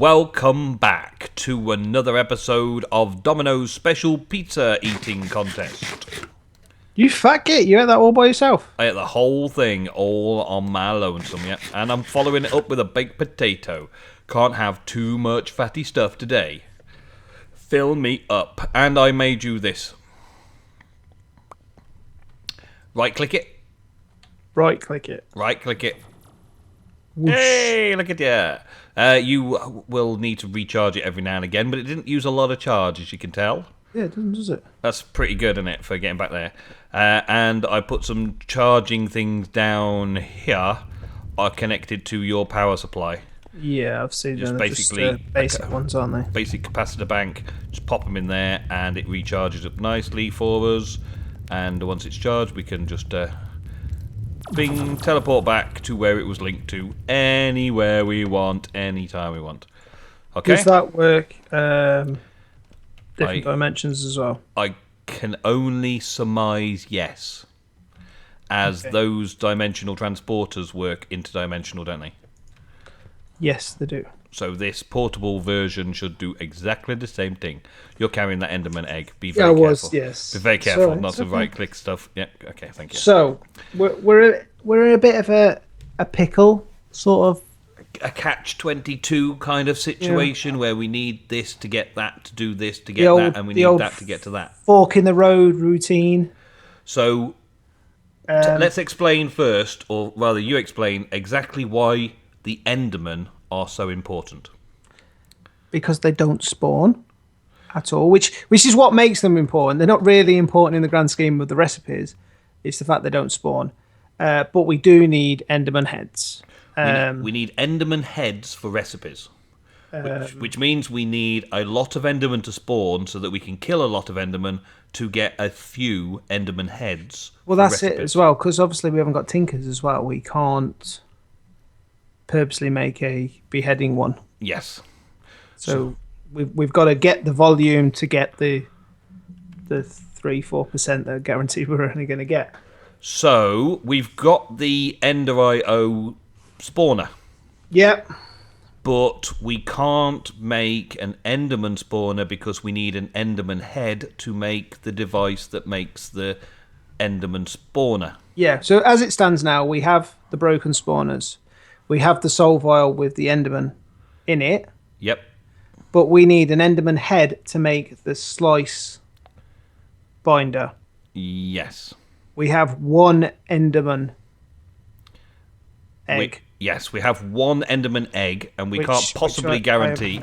welcome back to another episode of Domino's Special Pizza Eating Contest. You fat git, you ate that all by yourself? I ate the whole thing all on my lonesome, yeah, and I'm following it up with a baked potato. Can't have too much fatty stuff today. Fill me up. And I made you this. Right-click it. Right-click it. Right-click it. Whoosh. Hey, look at you. You will need to recharge it every now and again, but it didn't use a lot of charge, as you can tell. Yeah, it doesn't, does it? That's pretty good, isn't it, for getting back there? And I put some charging things down here, are connected to your power supply. Yeah, I've seen them. Basically just basic ones, aren't they? Basic capacitor bank. Just pop them in there, and it recharges up nicely for us. And once it's charged, we can just teleport back to where it was linked to, anywhere we want, anytime we want. Okay. Does that work? Different dimensions as well. I can only surmise yes, as those dimensional transporters work interdimensional, don't they? Yes, they do. So this portable version should do exactly the same thing. You're carrying that Enderman egg. Be very careful. Yes. Be very careful Sorry, not to okay. right-click stuff. Yeah. Okay. Thank you. So we're in a bit of a pickle, sort of. A catch-22 kind of situation where we need this to get that, to do this to get that, and we need that to get to that. Fork in the road routine. So let's explain first, or rather you explain exactly why the Endermen are so important. Because they don't spawn at all, which is what makes them important. They're not really important in the grand scheme of the recipes. It's the fact they don't spawn. But we do need Enderman heads. We need Enderman heads for recipes, which means we need a lot of Enderman to spawn so that we can kill a lot of Enderman to get a few Enderman heads. Well, that's it as well, because obviously we haven't got tinkers as well. We can't purposely make a beheading one. Yes. So we've got to get the volume to get the 3-4% that guaranteed we're only going to get. So we've got the Ender.io spawner. Yep. But we can't make an Enderman spawner because we need an Enderman head to make the device that makes the Enderman spawner. Yeah, so as it stands now, we have the broken spawners. We have the soul vial with the Enderman in it. Yep. But we need an Enderman head to make the slice binder. Yes. We have one Enderman egg. Yes, we have one Enderman egg, and we can't possibly guarantee.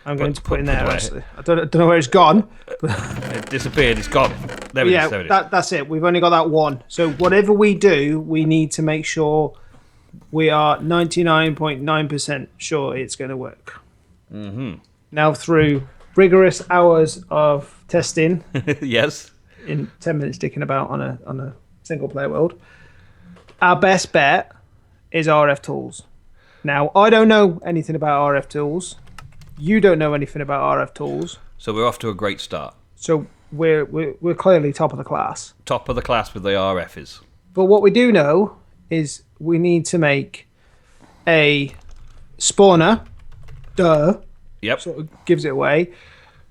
I'm going to put in there. Actually, I don't know where it's gone. It disappeared. It's gone. There it is. There it is. That's it. We've only got that one. So whatever we do, we need to make sure we are 99.9% sure it's going to work. Mm-hmm. Now, through rigorous hours of testing, yes, in 10 minutes dicking about on a single player world, our best bet is RF tools. Now, I don't know anything about RF tools. You don't know anything about RF tools. So we're off to a great start. So we're clearly top of the class. Top of the class with the RFs. But what we do know is we need to make a spawner. Duh. Yep. Sort of gives it away.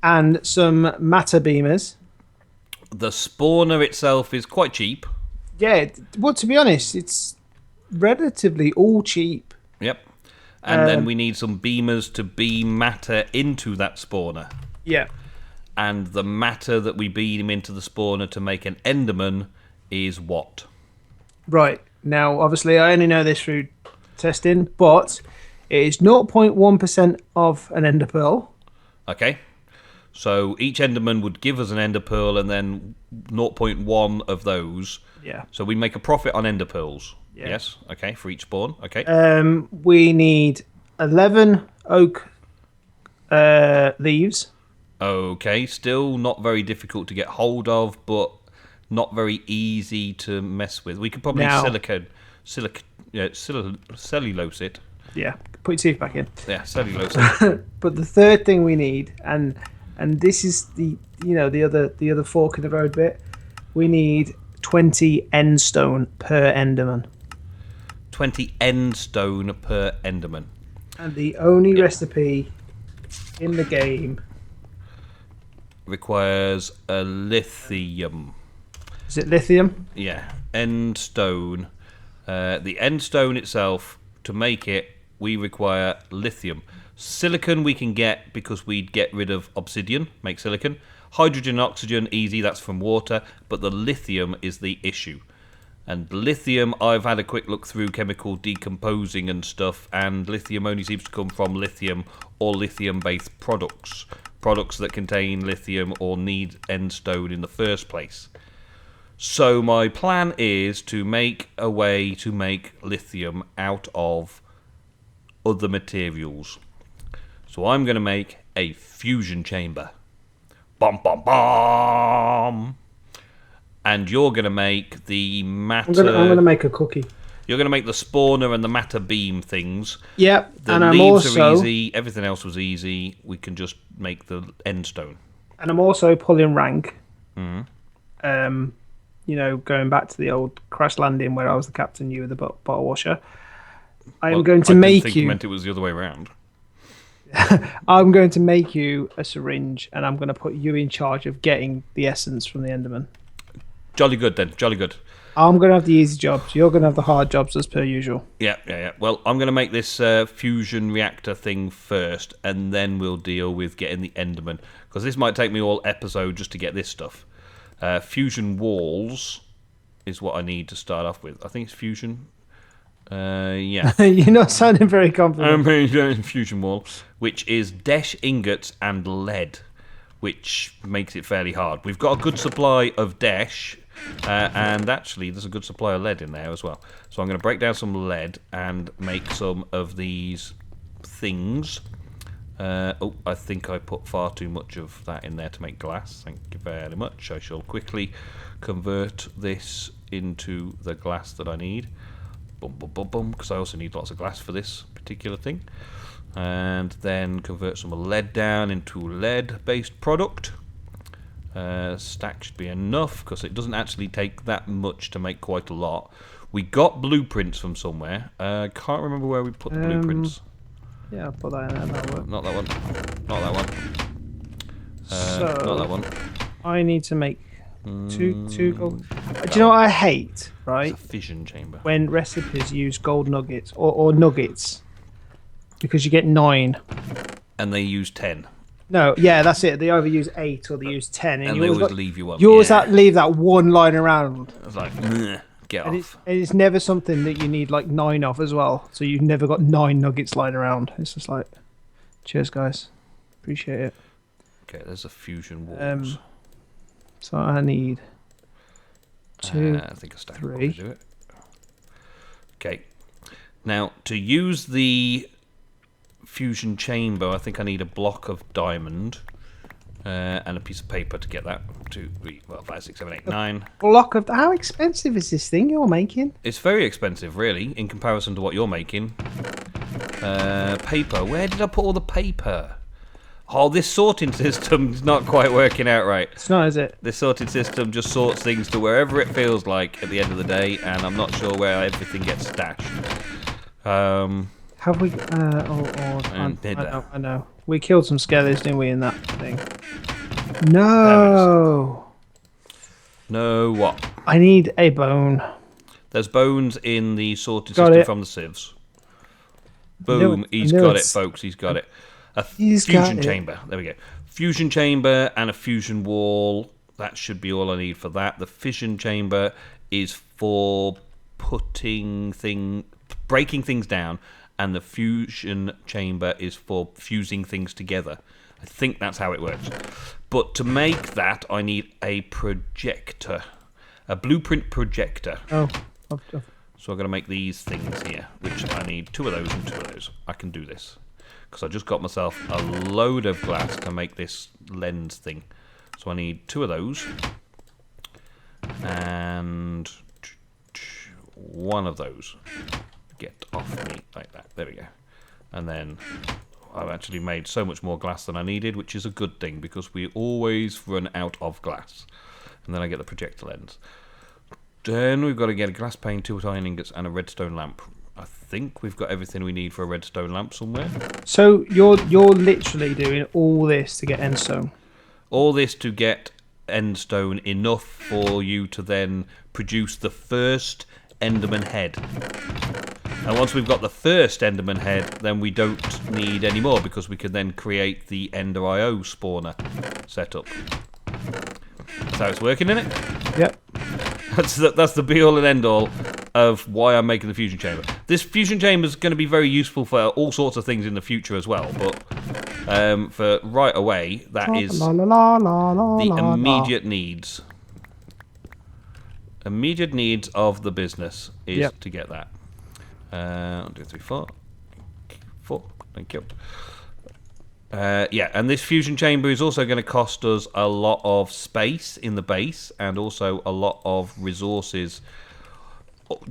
And some matter beamers. The spawner itself is quite cheap. Yeah, well, to be honest, it's relatively all cheap. Yep. And then we need some beamers to beam matter into that spawner. Yeah. And the matter that we beam into the spawner to make an Enderman is what? Right. Now, obviously, I only know this through testing, but it is 0.1% of an ender pearl. Okay. So each Enderman would give us an ender pearl, and then 0.1 of those. Yeah. So we make a profit on ender pearls. Yeah. Yes. Okay. For each spawn. Okay. We need 11 oak leaves. Okay. Still not very difficult to get hold of, but not very easy to mess with. We could probably cellulose it. Yeah. Put your teeth back in. Yeah. Cellulose it. But the third thing we need, and this is the other fork in the road bit, we need 20 end stone per Enderman. 20 end stone per Enderman. And the only recipe in the game requires a lithium. is it lithium? Yeah, end stone. The end stone itself, to make it, we require lithium. Silicon we can get because we'd get rid of obsidian, make silicon. Hydrogen and oxygen, easy, that's from water. But the lithium is the issue. And lithium, I've had a quick look through chemical decomposing and stuff, and lithium only seems to come from lithium or lithium-based products. Products that contain lithium or need end stone in the first place. So my plan is to make a way to make lithium out of other materials. So I'm going to make a fusion chamber. Bom, bom, bom! And you're going to make the matter... I'm going to make a cookie. You're going to make the spawner and the matter beam things. Yep, The and I'm leaves are also... easy. Everything else was easy. We can just make the end stone. And I'm also pulling rank. Mm-hmm. You know, going back to the old crash landing where I was the captain, you were the bottle washer. I'm going to make think you meant it was the other way around. I'm going to make you a syringe, and I'm going to put you in charge of getting the essence from the Enderman. Jolly good then. Jolly good. I'm going to have the easy jobs. You're going to have the hard jobs as per usual. Yeah. Well, I'm going to make this fusion reactor thing first, and then we'll deal with getting the Enderman. Because this might take me all episode just to get this stuff. Fusion walls is what I need to start off with. I think it's fusion. Yeah. You're not sounding very confident. Fusion wall, which is Desh ingots and lead, which makes it fairly hard. We've got a good supply of Desh, and actually there's a good supply of lead in there as well. So I'm going to break down some lead and make some of these things. I think I put far too much of that in there to make glass. Thank you very much. I shall quickly convert this into the glass that I need. Because I also need lots of glass for this particular thing. And then convert some lead down into lead-based product. Stack should be enough, because it doesn't actually take that much to make quite a lot. We got blueprints from somewhere. Can't remember where we put the blueprints. Yeah, I'll put that in there. That'll work. Not that one. Not that one. Not that one. I need to make two gold. Do you know what I hate? Right? It's a fission chamber. When recipes use gold nuggets or nuggets, because you get 9. And they use 10. No, yeah, that's it. They either use 8 or they use 10, And they always leave you one. You always leave that one line around. It's like, get off. It's never something that you need like 9 of as well. So you've never got 9 nuggets lying around. It's just like, cheers, guys. Appreciate it. Okay, there's a fusion walls. So I need 2, I think a stack 3. will probably do it. Okay. Now, to use the fusion chamber, I think I need a block of diamond and a piece of paper to get that. 2, 3, 4, 5, 6, 7, 8, 9. Block of... How expensive is this thing you're making? It's very expensive, really, in comparison to what you're making. Paper. Where did I put all the paper? Oh, this sorting system's not quite working out right. It's not, is it? This sorting system just sorts things to wherever it feels like at the end of the day, and I'm not sure where everything gets stashed. Have we... I know. We killed some skellies, didn't we, in that thing? No! No what? I need a bone. There's bones in the sorting system from the sieves. Boom, he's got it, folks, he's got it. A fusion chamber. There we go. Fusion chamber and a fusion wall. That should be all I need for that. The fission chamber is for breaking things down, and the fusion chamber is for fusing things together. I think that's how it works. But to make that, I need a projector, a blueprint projector. Oh. So I'm going to make these things here, which I need 2 of those and 2 of those. I can do this. Because I just got myself a load of glass to make this lens thing. So I need 2 of those. And 1 of those. Get off me like that. There we go. And then I've actually made so much more glass than I needed, which is a good thing because we always run out of glass. And then I get the projector lens. Then we've got to get a glass pane, 2 iron ingots, and a redstone lamp. I think we've got everything we need for a redstone lamp somewhere. So you're literally doing all this to get endstone. All this to get endstone enough for you to then produce the first Enderman head. And once we've got the first Enderman head, then we don't need any more because we can then create the Ender IO spawner setup. That's how it's working, isn't it? Yep. That's the be all and end all of why I'm making the fusion chamber. This fusion chamber is going to be very useful for all sorts of things in the future as well, but for right away, that is the immediate needs. Immediate needs of the business is to get that. 1, 2, 3, 4. 4. Thank you. Yeah, and this fusion chamber is also going to cost us a lot of space in the base and also a lot of resources.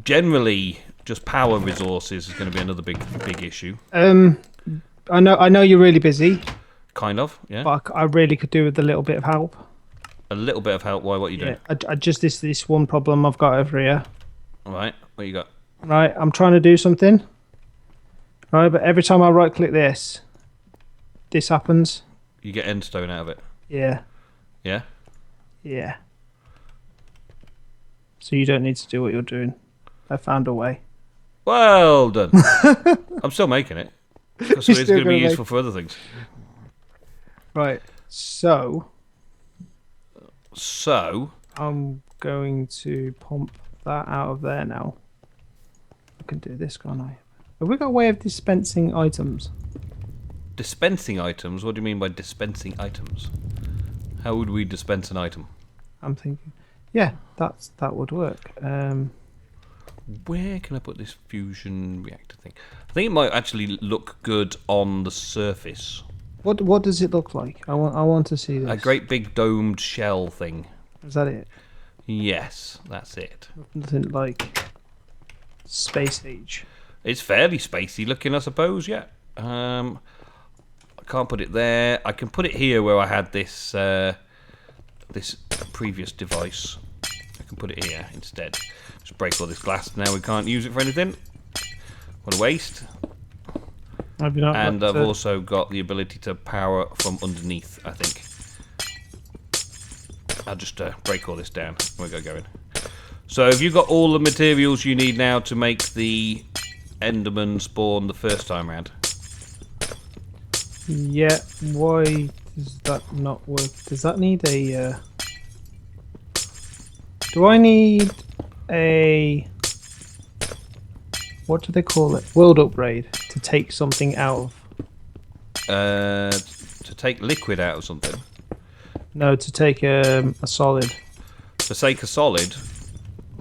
Generally, just power resources is going to be another big issue. I know you're really busy. Kind of, yeah. But I really could do with a little bit of help. A little bit of help. Why? What are you doing? I just this one problem I've got over here. All right. What you got? Right, I'm trying to do something. Right, but every time I right click this happens. You get endstone out of it. Yeah. Yeah? Yeah. So you don't need to do what you're doing. I found a way. Well done. I'm still making it. Because it's going to be useful for other things. Right. So I'm going to pump that out of there now. I can do this, can't I? Have we got a way of dispensing items? Dispensing items? What do you mean by dispensing items? How would we dispense an item? I'm thinking, yeah, that would work. Where can I put this fusion reactor thing? I think it might actually look good on the surface. What does it look like? I want to see this. A great big domed shell thing. Is that it? Yes, that's it. Nothing like space age. It's fairly spacey looking, I suppose. Yeah. I can't put it there. I can put it here where I had this this previous device. I can put it here instead. Just break all this glass. Now we can't use it for anything. What a waste. Have you not and I've also got the ability to power from underneath, I think. I'll just break all this down. We'll go going. So have you got all the materials you need now to make the Enderman spawn the first time round? Yeah, why does that not work? Does that need a... Do I need a... What do they call it? World upgrade to take something out of... To take liquid out of something? No, to take a solid. To take a solid,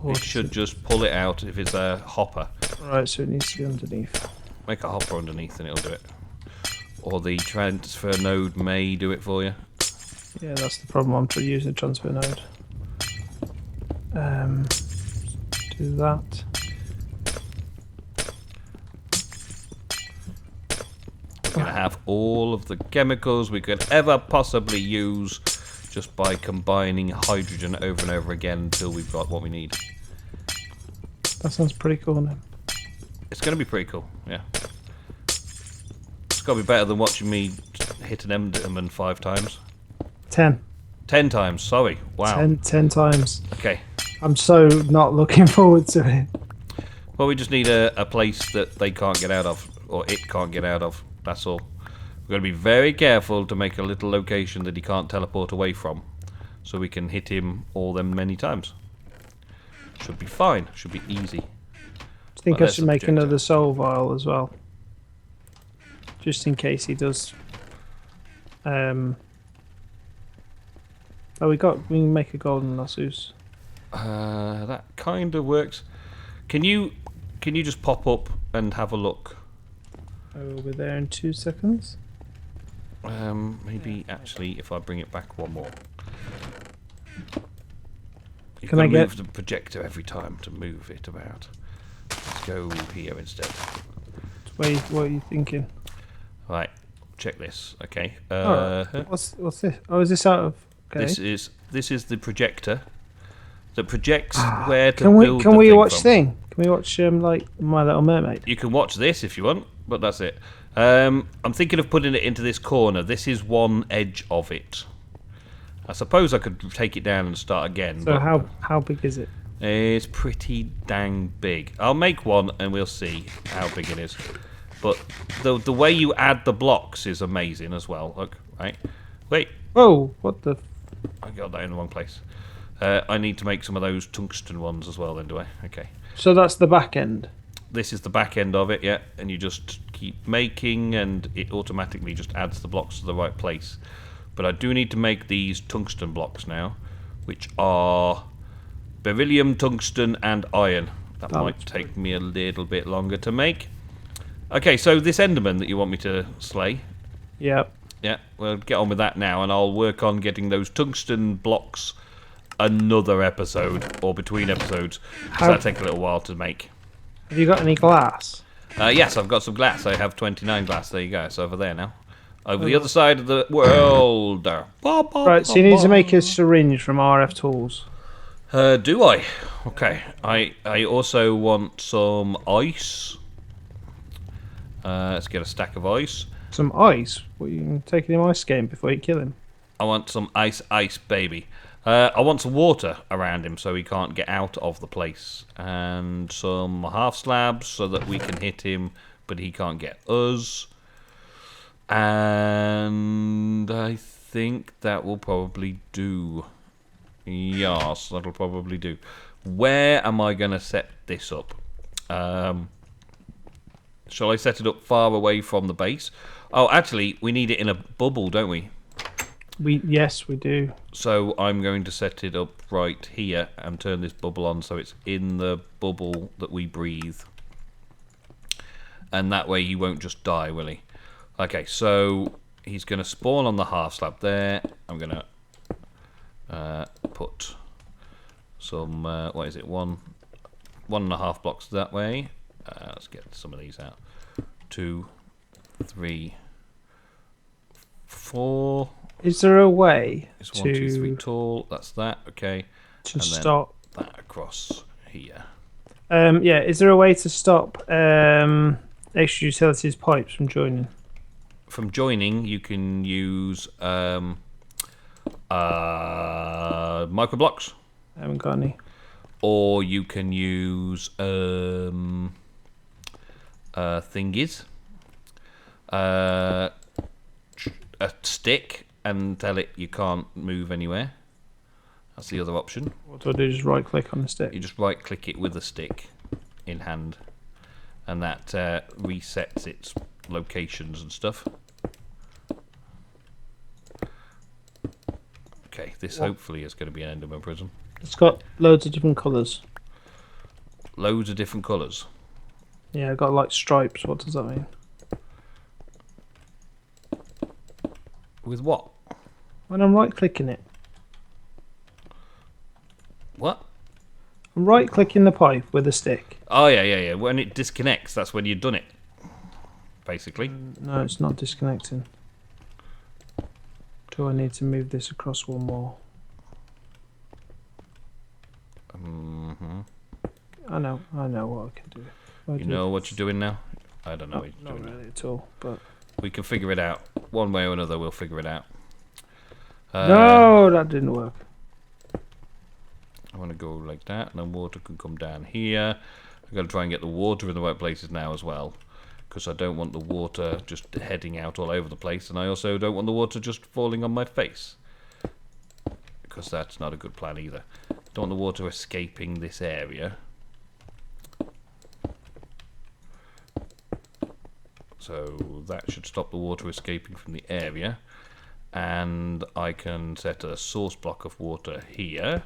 it should just pull it out if it's a hopper. Right, so it needs to be underneath. Make a hopper underneath and it'll do it. Or the transfer node may do it for you. Yeah, that's the problem. I'm trying to use the transfer node. Do that. We're going to have all of the chemicals we could ever possibly use just by combining hydrogen over and over again until we've got what we need. That sounds pretty cool now. It's going to be pretty cool, yeah. It's got to be better than watching me hit an Enderman 5 times. 10. 10 times, sorry. Wow. 10 times. Okay. I'm so not looking forward to it. Well, we just need a place that they can't get out of, or it can't get out of. That's all. We've got to be very careful to make a little location that he can't teleport away from, so we can hit him all them many times. Should be fine. Should be easy. I think I should make another soul vial as well, just in case he does. Oh, we can make a golden lassos. That kind of works. Can you just pop up and have a look? We'll be there in 2 seconds. Maybe actually, if I bring it back one more. You've Can got I to get move the projector every time to move it about. Let's go here instead. What are you thinking? Right, check this. Okay. What's this? Oh, is this out of? Okay. This is the projector. that projects where to Can build we the thing watch from. thing? Can we watch like My Little Mermaid? You can watch this if you want, but that's it. I'm thinking of putting it into this corner. This is one edge of it. I suppose I could take it down and start again. So but how big is it? it's pretty dang big. I'll make one and we'll see how big it is. But the way you add the blocks is amazing as well. Look, right? Wait, Whoa! What the? I got that in the wrong place. I need to make some of those tungsten ones as well then, do I? Okay. So that's the back end. This is the back end of it, yeah. And you just keep making and it automatically just adds the blocks to the right place. But I do need to make these tungsten blocks now, which are beryllium, tungsten, and iron. That might take me a little bit longer to make. Okay, so this Enderman that you want me to slay. Yep. Yeah, we'll get on with that now, and I'll work on getting those tungsten blocks another episode, or between episodes, because that'll take a little while to make. Have you got any glass? Yes, I've got some glass. I have 29 glass. There you go. It's over there now. Over the other side of the world. Right, so you need to make a syringe from RF tools. Do I? Okay. I also want some ice. Let's get a stack of ice. Some ice? What, you can take him ice skating before you kill him? I want some ice, baby. I want some water around him so he can't get out of the place. And some half slabs so that we can hit him, but he can't get us. And I think that will probably do. Yes, that'll probably do. Where am I going to set this up? Shall I set it up far away from the base? Oh, actually, we need it in a bubble, don't we? Yes, we do. So I'm going to set it up right here and turn this bubble on so it's in the bubble that we breathe. And that way he won't just die, will he? Okay, so he's going to spawn on the half slab there. I'm going to put some, what is it, 1.5 blocks that way. Let's get some of these out. 2, 3, 4. Is there a way It's 1, 2, 3 tall. That's that. Okay. to and stop then that across here. Yeah, is there a way to stop extra utilities pipes from joining? From joining, you can use microblocks, I haven't got any. or you can use thingies, a stick, and tell it you can't move anywhere. That's the other option. What do I do? Just right click on the stick? You just right click it with a stick in hand, and that resets its locations and stuff. Okay, this hopefully is going to be an Enderman prism. It's got loads of different colours. Loads of different colours. Yeah, I've got like stripes. What does that mean? With what? When I'm right clicking it. What? I'm right clicking the pipe with a stick. Oh, yeah. When it disconnects, that's when you've done it. Basically. No, it's not disconnecting. Do I need to move this across one more? Mm-hmm. I know what I can do. You know what you're doing now? I don't know what you're doing Not really at all, but... We can figure it out. One way or another, we'll figure it out. No, that didn't work. I want to go like that, and then water can come down here. I've got to try and get the water in the right places now as well, because I don't want the water just heading out all over the place, and I also don't want the water just falling on my face, because that's not a good plan either. Don't want the water escaping this area. So that should stop the water escaping from the area, and I can set a source block of water here,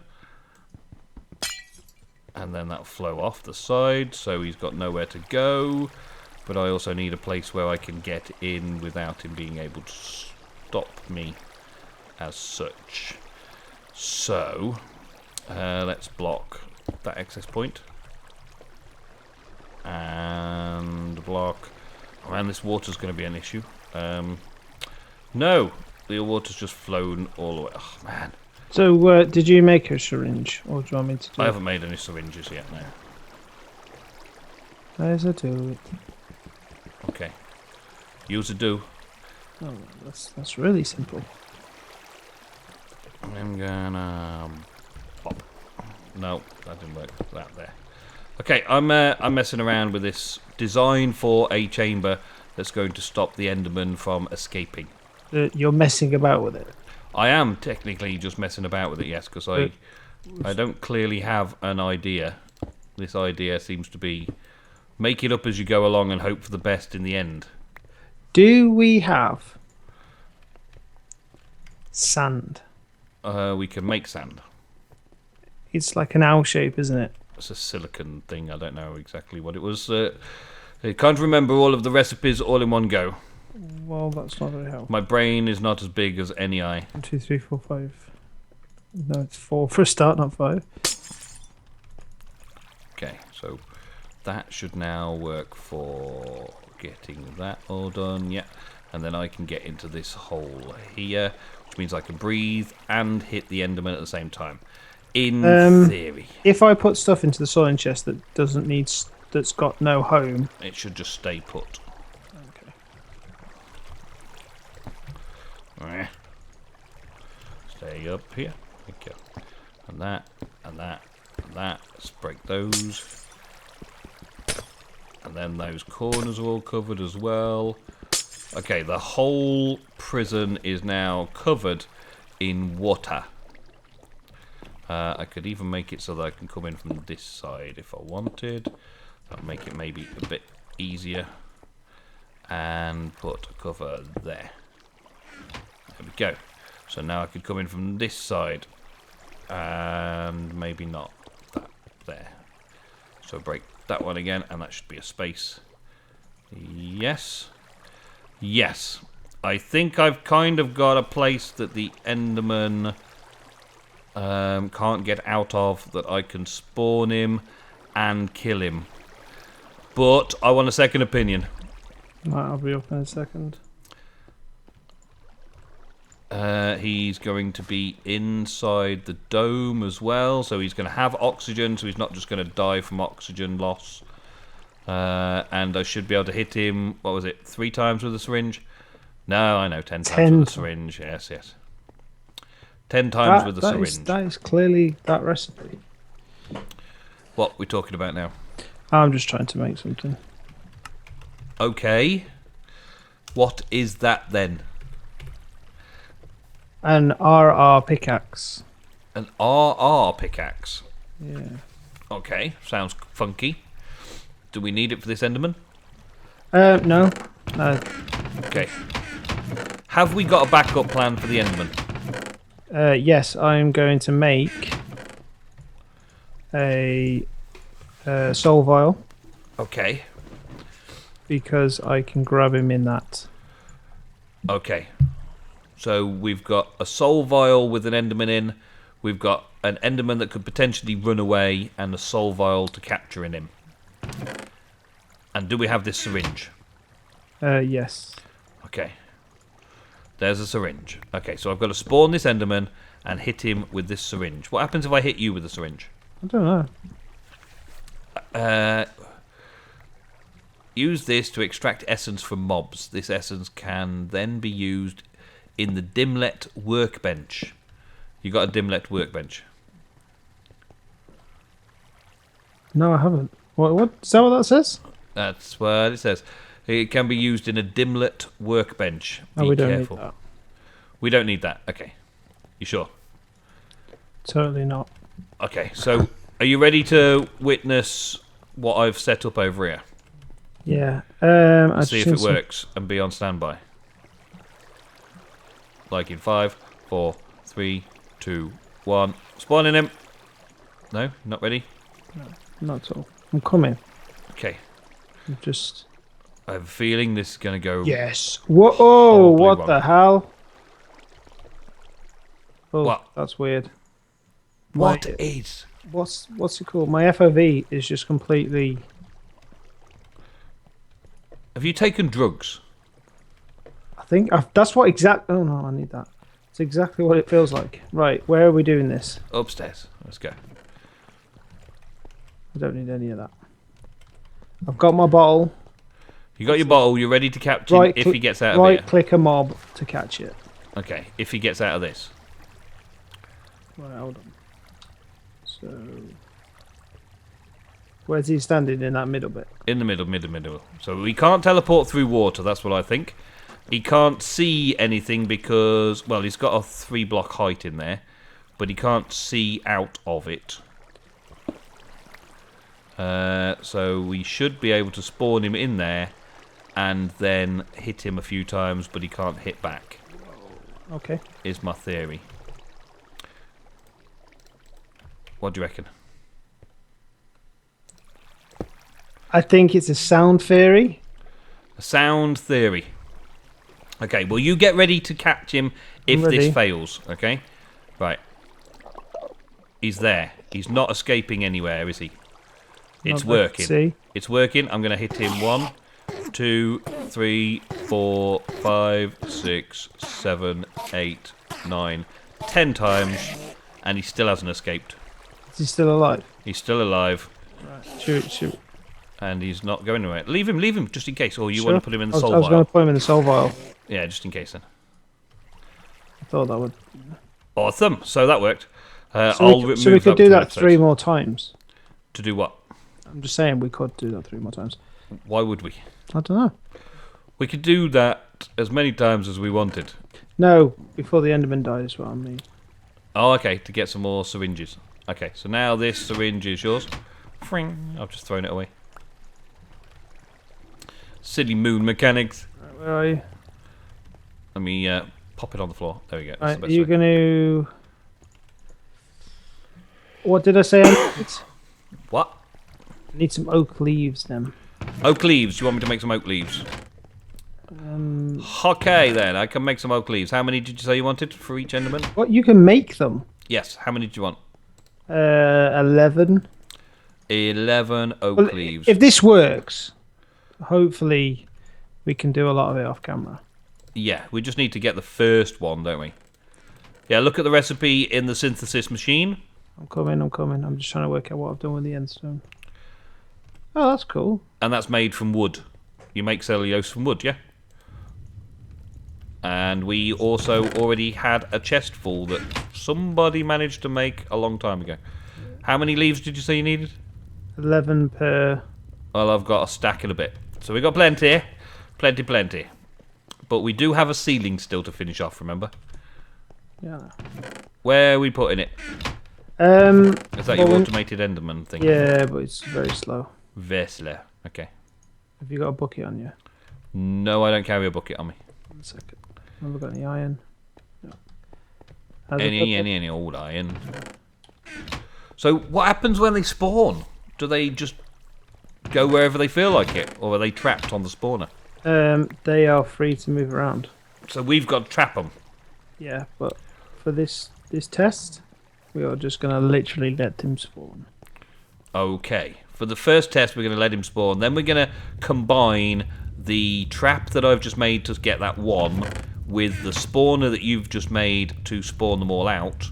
and then that'll flow off the side, so he's got nowhere to go. But I also need a place where I can get in without him being able to stop me as such. So let's block that access point and block. Oh man, this water's going to be an issue. No, the water's just flown all the way. Oh man, So, did you make a syringe, or do you want me to do I it? haven't made any syringes yet, no. There's a do it. Okay. Use a do. Oh, that's really simple. I'm gonna pop. No, that didn't work. That there. Okay, I'm messing around with this design for a chamber that's going to stop the Enderman from escaping. You're messing about with it. I am technically just messing about with it, yes, because I don't clearly have an idea. This idea seems to be make it up as you go along and hope for the best in the end. Do we have sand? We can make sand. It's like an owl shape, isn't it? It's a silicon thing. I don't know exactly what it was. I can't remember all of the recipes all in one go. Well, that's not very helpful. My brain is not as big as any eye. 1, 2, 3, 4, 5. No, it's 4 for a start, not 5. Okay, so that should now work for getting that all done. Yeah, and then I can get into this hole here, which means I can breathe and hit the Enderman at the same time. In theory, If I put stuff into the sawing chest that doesn't need, that's got no home. it should just stay put. Okay. Stay up here. Thank you. And that, and that, and that. Let's break those. And then those corners are all covered as well. Okay, the whole prison is now covered in water. I could even make it so that I can come in from this side if I wanted. That'll make it maybe a bit easier. And put a cover there. There we go. So now I could come in from this side. And maybe not that there. So break that one again, and that should be a space. Yes. Yes. I think I've kind of got a place that the Enderman can't get out of, that I can spawn him and kill him. But I want a second opinion. Right, I'll be up in a second. He's going to be inside the dome as well, so he's going to have oxygen, so he's not just going to die from oxygen loss. And I should be able to hit him, what was it, 3 times with a syringe? No, I know, 10 times with a syringe, yes, yes. 10 times with a syringe. That is clearly that recipe. What are we talking about now? I'm just trying to make something. Okay. What is that then? An RR pickaxe. An RR pickaxe. Yeah. Okay, sounds funky. Do we need it for this Enderman? No. Okay. Have we got a backup plan for the Enderman? Yes, I'm going to make a soul vial Okay. because I can grab him in that. Okay. So we've got a soul vial with an Enderman in. We've got an Enderman that could potentially run away and a soul vial to capture in him. And do we have this syringe? Yes. Okay. There's a syringe. Okay, so I've got to spawn this Enderman and hit him with this syringe. What happens if I hit you with a syringe? I don't know. Use this to extract essence from mobs. This essence can then be used in the Dimlet workbench. You got a Dimlet workbench? No, I haven't. What? Is that what that says? That's what it says. It can be used in a Dimlet workbench. Be we don't careful. need that. We don't need that. Okay. You sure? Totally not. Okay, so are you ready to witness what I've set up over here? Yeah. See if it works and be on standby. Like in 5, 4, 3, 2, 1. Spawning him. No, not ready. Not at all. I'm coming. Okay. I'm just. I have a feeling this is going to go. Yes. Whoa! Horribly What wrong. the hell? Oh, What? That's weird. What My- is? What's it called? My FOV is just completely. Have you taken drugs? I think that's what exact. Oh no, I need that. It's exactly what it feels like. Right, where are we doing this? Upstairs. Let's go. I don't need any of that. I've got my bottle. You got your bottle. You're ready to catch him if he gets out of here. Right-click a mob to catch it. Okay, if he gets out of this. Right, hold on. So... Where's he standing in that middle bit? In the middle. So we can't teleport through water, that's what I think. He can't see anything because, well, he's got a 3-block height in there, but he can't see out of it. So we should be able to spawn him in there and then hit him a few times, but he can't hit back. Okay. Is my theory. What do you reckon? I think it's a sound theory. A sound theory. Okay, well, you get ready to catch him if this fails, okay? Right. He's there. He's not escaping anywhere, is he? It's working. See. It's working. I'm going to hit him 1, 2, 3, 4, 5, 6, 7, 8, 9, 10 times, and he still hasn't escaped. Is he still alive? He's still alive. Right. Shoot. And he's not going anywhere. Leave him, just in case. Or you want to put him in the soul vial? I was going to put him in the soul vial. Yeah, just in case then. I thought that would... Awesome. So that worked. So we could do that 3 more times. To do what? I'm just saying we could do that 3 more times. Why would we? I don't know. We could do that as many times as we wanted. No, before the Enderman dies is what I mean. Oh, okay, to get some more syringes. Okay, so now this syringe is yours. I've just thrown it away. Silly moon mechanics. Right, where are you? Let me pop it on the floor. There we go. Right, are you going to... What did I say I needed? What? I need some oak leaves then. Oak leaves. You want me to make some oak leaves? Okay, then. I can make some oak leaves. How many did you say you wanted for each Enderman? What? You can make them? Yes. How many do you want? 11. 11 oak leaves. If this works, hopefully we can do a lot of it off camera. Yeah, we just need to get the first one, don't we? Yeah, look at the recipe in the synthesis machine. I'm coming. I'm just trying to work out what I've done with the endstone. Oh, that's cool. And that's made from wood. You make cellulose from wood, yeah? And we also already had a chest full that somebody managed to make a long time ago. How many leaves did you say you needed? 11 per... Well, I've got a stack and a bit. So we've got plenty. Plenty. But we do have a ceiling still to finish off, remember? Yeah. Where are we putting it? Is that your automated Enderman thing? Yeah, but it's very slow. Very slow. Okay. Have you got a bucket on you? No, I don't carry a bucket on me. 1 second. Have we got any iron? No. Any old iron. So what happens when they spawn? Do they just go wherever they feel like it? Or are they trapped on the spawner? They are free to move around. So we've got to trap them? Yeah, but for this test, we are just going to literally let them spawn. Okay. For the first test, we're going to let him spawn. Then we're going to combine the trap that I've just made to get that one with the spawner that you've just made to spawn them all out.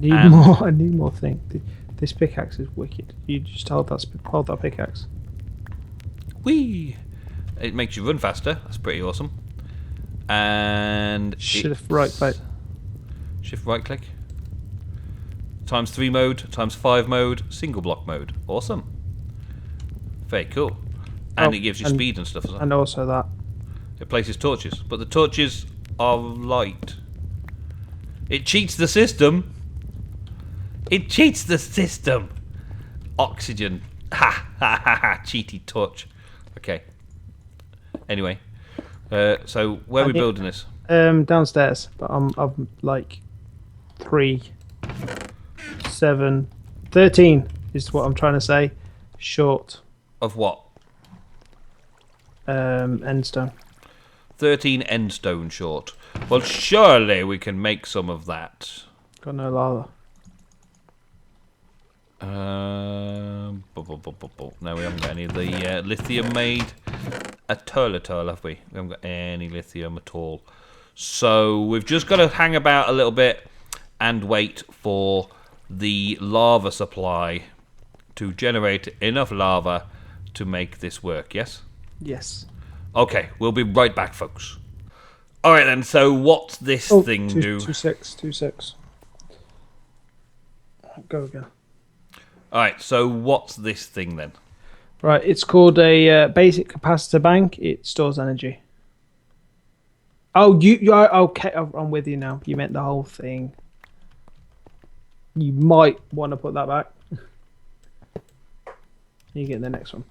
I need more thing. This pickaxe is wicked. You just hold that pickaxe. Whee! It makes you run faster. That's pretty awesome. And Shift right click. Shift right click. ×3 mode, ×5 mode, single block mode. Awesome. Very cool. And it gives you speed and stuff as well. And also that. It places torches, but the torches are light. It cheats the system. It cheats the system. Oxygen. Ha ha ha ha. Cheaty torch. Okay. Anyway, so where are we building this? Downstairs, but I'm like 3, 7, 13 is what I'm trying to say. Short. Of what? Endstone. 13 endstone short. Well, surely we can make some of that. Got no lava. No, we haven't got any of the lithium made at all, have we? We haven't got any lithium at all. So we've just got to hang about a little bit and wait for the lava supply to generate enough lava to make this work, yes? Yes. Okay, we'll be right back, folks. Alright then, so what's this thing do? 26. Go again. Alright, so what's this thing then? Right, it's called a basic capacitor bank. It stores energy. Oh, okay, I'm with you now. You meant the whole thing. You might want to put that back. You get the next one.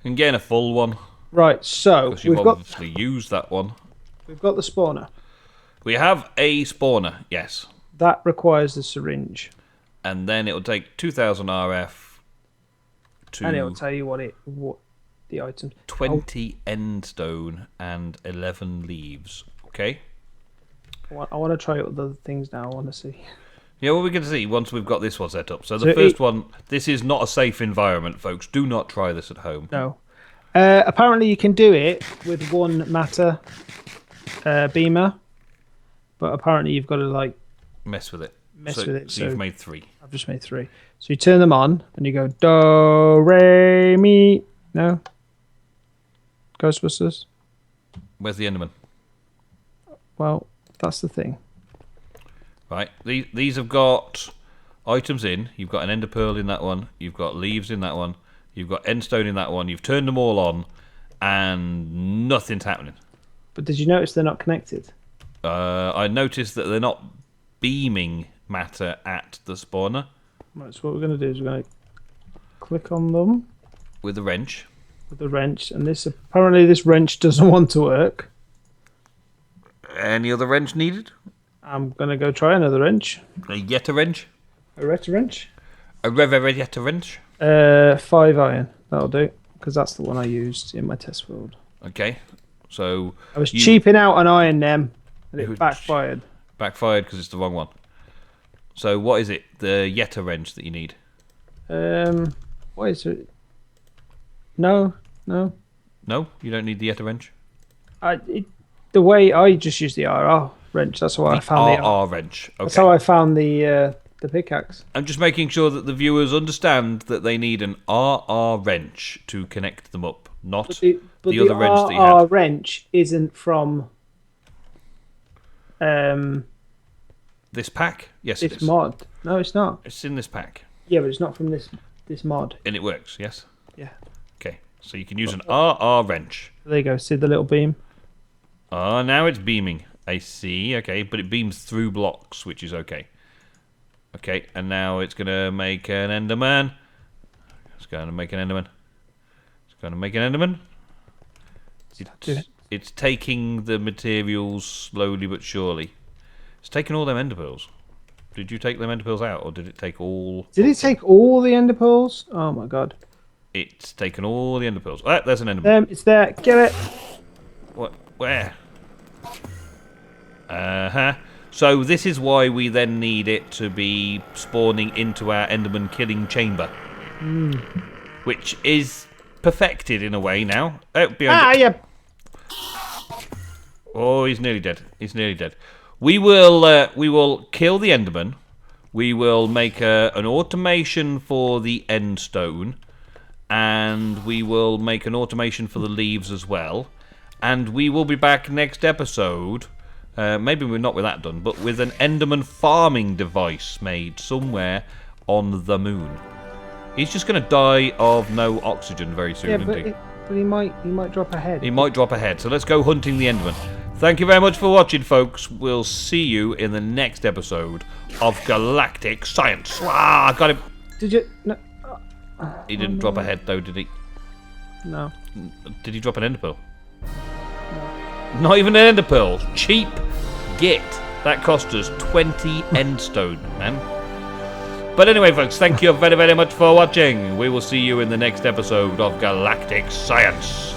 And getting a full one. Right, so Because you've obviously used that one. We've got the spawner. We have a spawner, yes. That requires the syringe. And then it'll take 2000 RF to... And it'll tell you what the items... 20 endstone and 11 leaves, okay? I want to try out the things now, I want to see. Yeah, well, we're going to see once we've got this one set up. So the first one, this is not a safe environment, folks. Do not try this at home. No. Apparently you can do it with one matter beamer, but apparently you've got to like mess with it. So you've made 3. I've just made 3. So you turn them on and you go do re mi. No. Ghostbusters. Where's the Enderman? Well, that's the thing. Right. These have got items in. You've got an ender pearl in that one. You've got leaves in that one. You've got endstone in that one. You've turned them all on, and nothing's happening. But did you notice they're not connected? I noticed that they're not beaming matter at the spawner. Right, so what we're going to do is we're going to click on them with the wrench. With the wrench, and apparently this wrench doesn't want to work. Any other wrench needed? I'm going to go try another wrench. A Yeta wrench? A Reta wrench? A Yeta wrench? 5 iron. That'll do, because that's the one I used in my test world. Okay, so... I was cheaping out on iron then, and it backfired. Backfired because it's the wrong one. So what is it? The Yeta wrench that you need? What is it? No. No? You don't need the Yeta wrench? The way I just use the RR wrench, that's how I found the RR wrench. Okay. That's how I found the pickaxe. I'm just making sure that the viewers understand that they need an RR wrench to connect them up, not the other wrench that you had. The RR wrench isn't from this pack? Yes, it is. This mod. No, it's not. It's in this pack. Yeah, but it's not from this mod. And it works, yes? Yeah. Okay, so you can use an RR wrench. There you go. See the little beam? Oh, now it's beaming. I see. Okay, but it beams through blocks, which is okay. Okay, and now it's going to make an Enderman. It's going to make an Enderman. It's going to make an Enderman. It's taking the materials slowly but surely. It's taking all them ender pearls. Did you take them ender pearls out, or did it take all... Did it take all the ender pearls? Oh my god. It's taken all the ender pearls. Oh, there's an Enderman. It's there. Get it. What? Where? Uh-huh. So this is why we then need it to be spawning into our Enderman killing chamber. Which is perfected in a way now. Oh, behind yeah. Oh, he's nearly dead. He's nearly dead. We will kill the Enderman. We will make an automation for the endstone. And we will make an automation for the leaves as well. And we will be back next episode. Maybe we're not with that done, but with an Enderman farming device made somewhere on the moon. He's just going to die of no oxygen very soon, isn't he? But he might drop a head. He might drop a head. So let's go hunting the Enderman. Thank you very much for watching, folks. We'll see you in the next episode of Galactic Science. Ah, got him. Did you? No. He didn't drop a head, though, did he? No. Did he drop an ender pearl? No. Not even an ender pearl. Cheap git. That cost us 20 endstone, man. But anyway, folks, thank you very, very much for watching. We will see you in the next episode of Galactic Science.